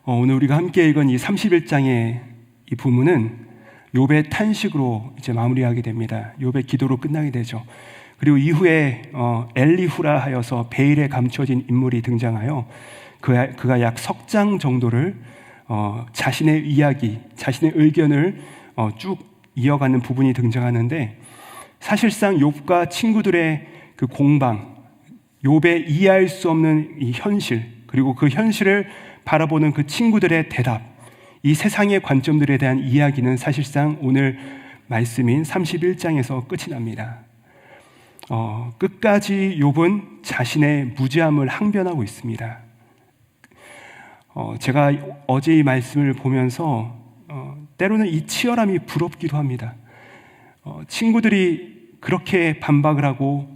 오늘 우리가 함께 읽은 이 31장의 이 부문은 욥의 탄식으로 이제 마무리하게 됩니다. 욥의 기도로 끝나게 되죠. 그리고 이후에 엘리후라 하여서 베일에 감춰진 인물이 등장하여 그가 약 석 장 정도를 자신의 이야기, 자신의 의견을 쭉 이어가는 부분이 등장하는데, 사실상 욥과 친구들의 그 공방, 욥의 이해할 수 없는 이 현실, 그리고 그 현실을 바라보는 그 친구들의 대답, 이 세상의 관점들에 대한 이야기는 사실상 오늘 말씀인 31장에서 끝이 납니다. 끝까지 욥은 자신의 무지함을 항변하고 있습니다. 제가 어제 이 말씀을 보면서 때로는 이 치열함이 부럽기도 합니다. 친구들이 그렇게 반박을 하고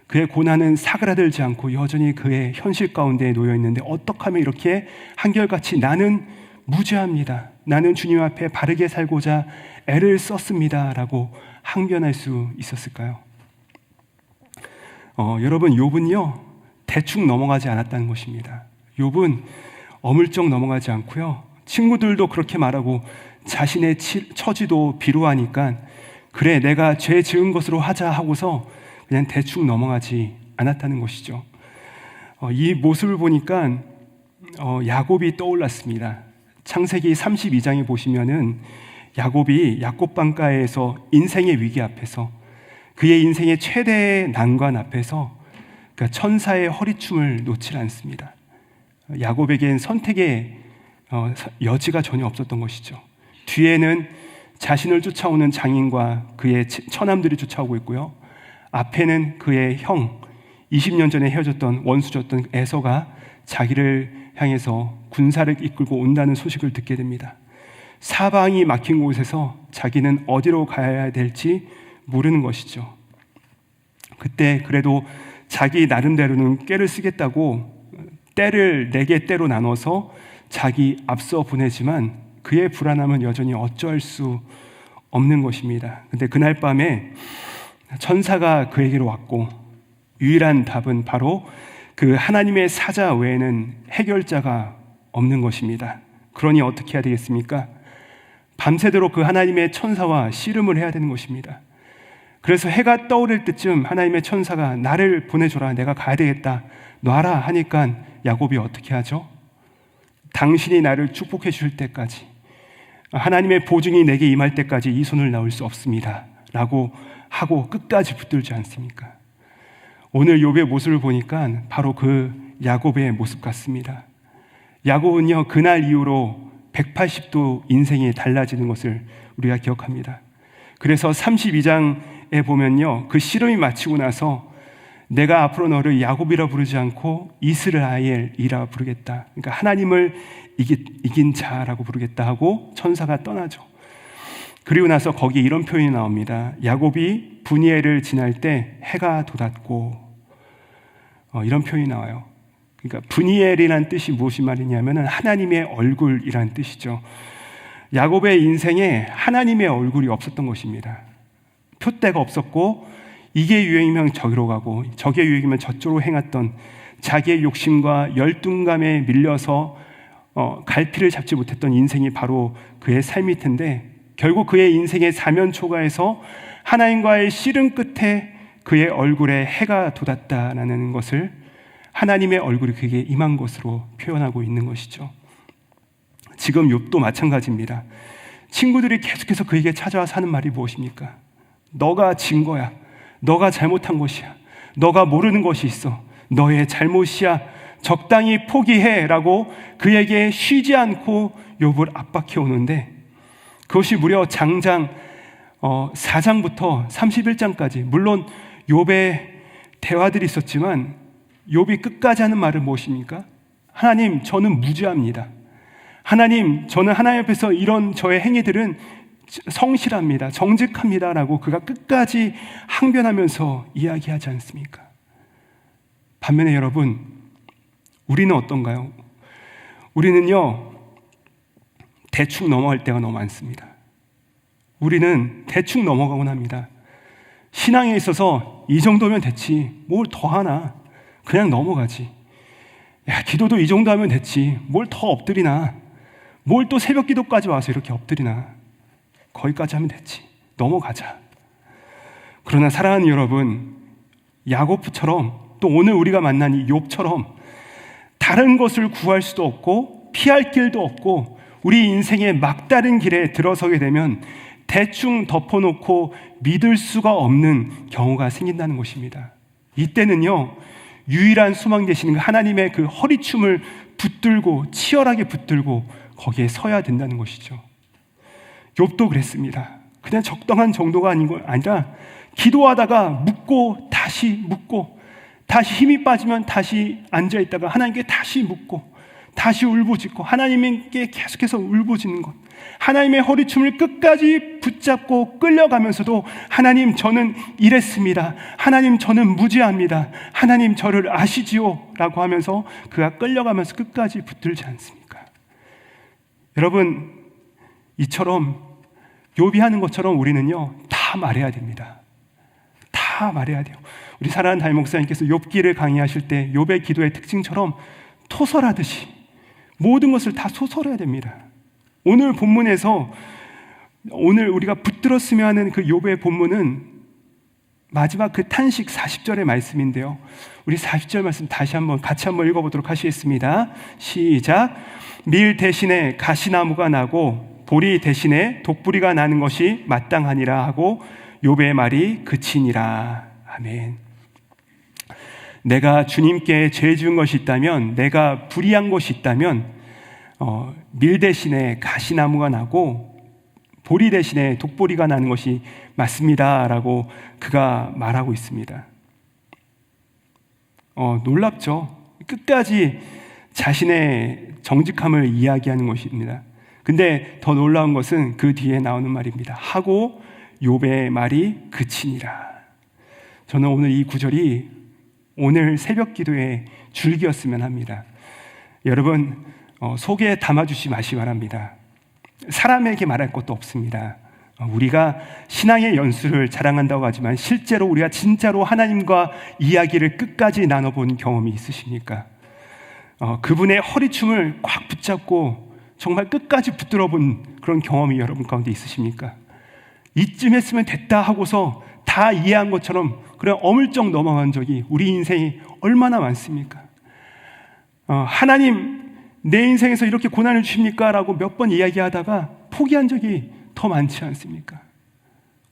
그의 고난은 사그라들지 않고 여전히 그의 현실 가운데 놓여 있는데, 어떻게 하면 이렇게 한결같이 나는 무죄합니다, 나는 주님 앞에 바르게 살고자 애를 썼습니다 라고 항변할 수 있었을까요? 여러분, 욥은요 대충 넘어가지 않았다는 것입니다. 욥은 어물쩍 넘어가지 않고요, 친구들도 그렇게 말하고 자신의 처지도 비루하니까 그래 내가 죄 지은 것으로 하자 하고서 그냥 대충 넘어가지 않았다는 것이죠. 이 모습을 보니까 야곱이 떠올랐습니다. 창세기 32장에 보시면은 야곱이 야곱방가에서 인생의 위기 앞에서, 그의 인생의 최대의 난관 앞에서 그러니까 천사의 허리춤을 놓지 않습니다. 야곱에겐 선택의 여지가 전혀 없었던 것이죠. 뒤에는 자신을 쫓아오는 장인과 그의 처남들이 쫓아오고 있고요, 앞에는 그의 형, 20년 전에 헤어졌던 원수졌던 에서가 자기를 향해서 군사를 이끌고 온다는 소식을 듣게 됩니다. 사방이 막힌 곳에서 자기는 어디로 가야 될지 모르는 것이죠. 그때 그래도 자기 나름대로는 꾀를 쓰겠다고 때를 4개 때로 나눠서 자기 앞서 보내지만 그의 불안함은 여전히 어쩔 수 없는 것입니다. 근데 그날 밤에 천사가 그에게로 왔고, 유일한 답은 바로 그 하나님의 사자 외에는 해결자가 없는 것입니다. 그러니 어떻게 해야 되겠습니까? 밤새도록 그 하나님의 천사와 씨름을 해야 되는 것입니다. 그래서 해가 떠오를 때쯤 하나님의 천사가 나를 보내줘라, 내가 가야 되겠다, 놔라 하니까 야곱이 어떻게 하죠? 당신이 나를 축복해 주실 때까지, 하나님의 보증이 내게 임할 때까지 이 손을 놓을 수 없습니다 라고 하고 끝까지 붙들지 않습니까? 오늘 욥의 모습을 보니까 바로 그 야곱의 모습 같습니다. 야곱은요 그날 이후로 180도 인생이 달라지는 것을 우리가 기억합니다. 그래서 32장에 보면요, 그 씨름이 마치고 나서 내가 앞으로 너를 야곱이라 부르지 않고 이스라엘이라 부르겠다, 그러니까 하나님을 이긴 자라고 부르겠다 하고 천사가 떠나죠. 그리고 나서 거기에 이런 표현이 나옵니다. 야곱이 브니엘을 지날 때 해가 돋았고, 이런 표현이 나와요. 그러니까 브니엘이란 뜻이 무엇이 말이냐면 하나님의 얼굴이란 뜻이죠. 야곱의 인생에 하나님의 얼굴이 없었던 것입니다. 표대가 없었고, 이게 유행이면 저기로 가고 저게 유행이면 저쪽으로 행했던 자기의 욕심과 열등감에 밀려서 갈피를 잡지 못했던 인생이 바로 그의 삶일 텐데, 결국 그의 인생의 사면초가에서 하나님과의 씨름 끝에 그의 얼굴에 해가 돋았다라는 것을, 하나님의 얼굴이 그에게 임한 것으로 표현하고 있는 것이죠. 지금 욥도 마찬가지입니다. 친구들이 계속해서 그에게 찾아와서 하는 말이 무엇입니까? 너가 진 거야, 너가 잘못한 것이야, 너가 모르는 것이 있어, 너의 잘못이야, 적당히 포기해 라고 그에게 쉬지 않고 욥을 압박해 오는데, 그것이 무려 장장 4장부터 31장까지, 물론 욥의 대화들이 있었지만 욥이 끝까지 하는 말은 무엇입니까? 하나님, 저는 무죄합니다. 하나님, 저는 하나님 앞에서 이런 저의 행위들은 성실합니다, 정직합니다 라고 그가 끝까지 항변하면서 이야기하지 않습니까? 반면에 여러분, 우리는 어떤가요? 우리는요 대충 넘어갈 때가 너무 많습니다. 우리는 대충 넘어가곤 합니다. 신앙에 있어서 이 정도면 됐지, 뭘 더 하나, 그냥 넘어가지. 야, 기도도 이 정도 하면 됐지, 뭘 더 엎드리나, 뭘 또 새벽 기도까지 와서 이렇게 엎드리나. 거기까지 하면 됐지. 넘어가자. 그러나 사랑하는 여러분, 야고보처럼 또 오늘 우리가 만난 이 욥처럼 다른 것을 구할 수도 없고 피할 길도 없고 우리 인생의 막다른 길에 들어서게 되면 대충 덮어놓고 믿을 수가 없는 경우가 생긴다는 것입니다. 이때는요, 유일한 소망 되시는 하나님의 그 허리춤을 붙들고 치열하게 붙들고 거기에 서야 된다는 것이죠. 욥도 그랬습니다. 그냥 적당한 정도가 아니라 기도하다가 묻고 다시 묻고 다시 힘이 빠지면 다시 앉아있다가 하나님께 다시 묻고 다시 울부짖고 하나님께 계속해서 울부짖는 것, 하나님의 허리춤을 끝까지 붙잡고 끌려가면서도 하나님 저는 이랬습니다, 하나님 저는 무죄합니다, 하나님 저를 아시지요 라고 하면서 그가 끌려가면서 끝까지 붙들지 않습니까? 여러분, 이처럼 욥이 하는 것처럼 우리는요 다 말해야 됩니다. 다 말해야 돼요. 우리 사랑하는 담임 목사님께서 욥기를 강의하실 때 욥의 기도의 특징처럼 토설하듯이 모든 것을 다 소설해야 됩니다. 오늘 본문에서 오늘 우리가 붙들었으면 하는 그 욥의 본문은 마지막 그 탄식 40절의 말씀인데요, 우리 40절 말씀 다시 한번 같이 한번 읽어보도록 하시겠습니다. 시작. 밀 대신에 가시나무가 나고 보리 대신에 독부리가 나는 것이 마땅하니라 하고 욥의 말이 그치니라. 아멘. 내가 주님께 죄 지은 것이 있다면, 내가 불의한 것이 있다면 밀 대신에 가시나무가 나고 보리 대신에 독보리가 나는 것이 맞습니다 라고 그가 말하고 있습니다. 놀랍죠? 끝까지 자신의 정직함을 이야기하는 것입니다. 근데 더 놀라운 것은 그 뒤에 나오는 말입니다. 하고 욥의 말이 그치니라. 저는 오늘 이 구절이 오늘 새벽 기도의 줄기였으면 합니다. 여러분, 속에 담아주시 마시기 바랍니다. 사람에게 말할 것도 없습니다. 우리가 신앙의 연수를 자랑한다고 하지만 실제로 우리가 진짜로 하나님과 이야기를 끝까지 나눠본 경험이 있으십니까? 그분의 허리춤을 꽉 붙잡고 정말 끝까지 붙들어본 그런 경험이 여러분 가운데 있으십니까? 이쯤 했으면 됐다 하고서 다 이해한 것처럼 그냥 어물쩍 넘어간 적이 우리 인생이 얼마나 많습니까? 하나님 내 인생에서 이렇게 고난을 주십니까? 라고 몇 번 이야기하다가 포기한 적이 더 많지 않습니까?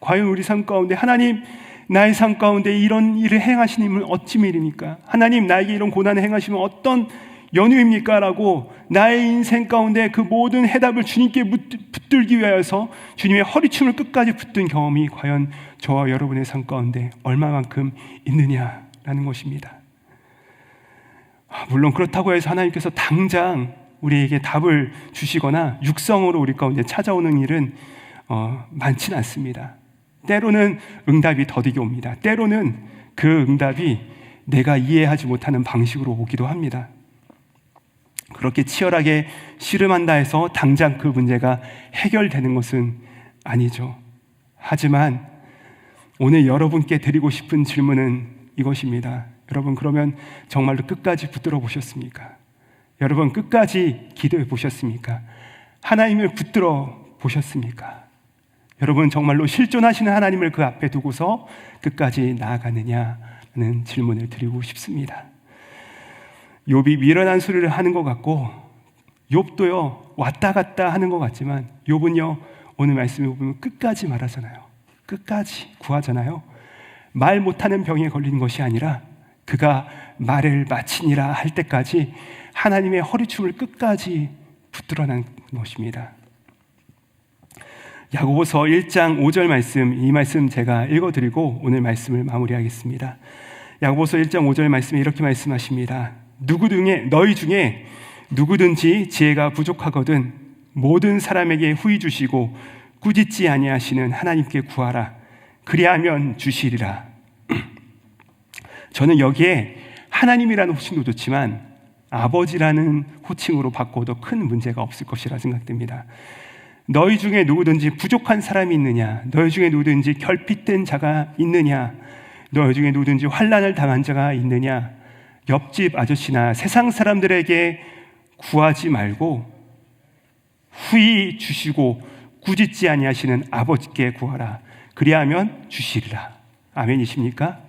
과연 우리 삶 가운데 하나님 나의 삶 가운데 이런 일을 행하시님은 어찌 일입니까? 하나님 나에게 이런 고난을 행하시면 어떤 연유입니까? 라고 나의 인생 가운데 그 모든 해답을 주님께 붙들기 위하여서 주님의 허리춤을 끝까지 붙든 경험이 과연 저와 여러분의 삶 가운데 얼마만큼 있느냐라는 것입니다. 물론 그렇다고 해서 하나님께서 당장 우리에게 답을 주시거나 육성으로 우리 가운데 찾아오는 일은 많지는 않습니다. 때로는 응답이 더디게 옵니다. 때로는 그 응답이 내가 이해하지 못하는 방식으로 오기도 합니다. 그렇게 치열하게 씨름한다 해서 당장 그 문제가 해결되는 것은 아니죠. 하지만 오늘 여러분께 드리고 싶은 질문은 이것입니다. 여러분, 그러면 정말로 끝까지 붙들어 보셨습니까? 여러분, 끝까지 기도해 보셨습니까? 하나님을 붙들어 보셨습니까? 여러분, 정말로 실존하시는 하나님을 그 앞에 두고서 끝까지 나아가느냐는 질문을 드리고 싶습니다. 욥이 미련한 소리를 하는 것 같고 욥도요 왔다 갔다 하는 것 같지만 욥은요 오늘 말씀에 보면 끝까지 말하잖아요. 끝까지 구하잖아요. 말 못하는 병에 걸린 것이 아니라 그가 말을 마치니라 할 때까지 하나님의 허리춤을 끝까지 붙들어낸 것입니다. 야고보서 1장 5절 말씀, 이 말씀 제가 읽어드리고 오늘 말씀을 마무리하겠습니다. 야고보서 1장 5절 말씀에 이렇게 말씀하십니다. 너희 중에 누구든지 지혜가 부족하거든 모든 사람에게 후히 주시고 꾸짖지 아니하시는 하나님께 구하라. 그리하면 주시리라. 저는 여기에 하나님이라는 호칭도 좋지만 아버지라는 호칭으로 바꿔도 큰 문제가 없을 것이라 생각됩니다. 너희 중에 누구든지 부족한 사람이 있느냐? 너희 중에 누구든지 결핍된 자가 있느냐? 너희 중에 누구든지 환난을 당한 자가 있느냐? 옆집 아저씨나 세상 사람들에게 구하지 말고 후히 주시고 꾸짖지 아니하시는 아버지께 구하라. 그리하면 주시리라. 아멘이십니까?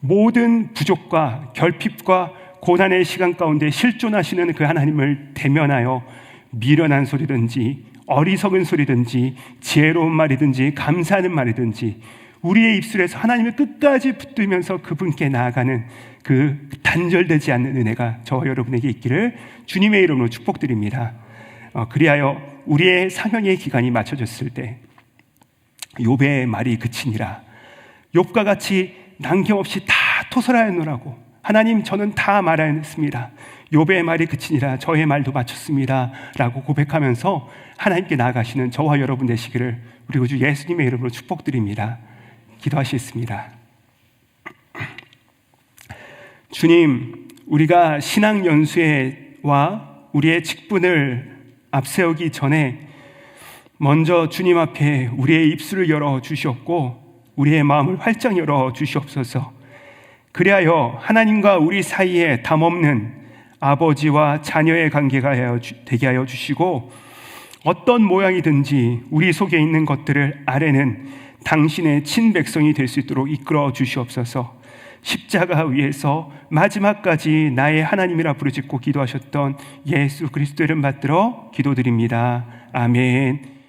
모든 부족과 결핍과 고난의 시간 가운데 실존하시는 그 하나님을 대면하여 미련한 소리든지 어리석은 소리든지 지혜로운 말이든지 감사하는 말이든지 우리의 입술에서 하나님을 끝까지 붙들면서 그분께 나아가는 그 단절되지 않는 은혜가 저와 여러분에게 있기를 주님의 이름으로 축복드립니다. 그리하여 우리의 사명의 기간이 맞춰졌을 때 욥의 말이 그치니라. 욥과 같이 남김없이 다 토설하였노라고. 하나님, 저는 다 말하였습니다. 욥의 말이 그치니라. 저의 말도 마쳤습니다 라고 고백하면서 하나님께 나아가시는 저와 여러분 되시기를 우리 구주 예수님의 이름으로 축복드립니다. 기도하시겠습니다. 주님, 우리가 신앙 연수회와 우리의 직분을 앞세우기 전에 먼저 주님 앞에 우리의 입술을 열어 주시옵고 우리의 마음을 활짝 열어 주시옵소서. 그리하여 하나님과 우리 사이에 담없는 아버지와 자녀의 관계가 되게 하여 주시고 어떤 모양이든지 우리 속에 있는 것들을 아래는 당신의 친백성이 될 수 있도록 이끌어 주시옵소서. 십자가 위에서 마지막까지 나의 하나님이라 부르짖고 기도하셨던 예수 그리스도 이름 받들어 기도드립니다. 아멘.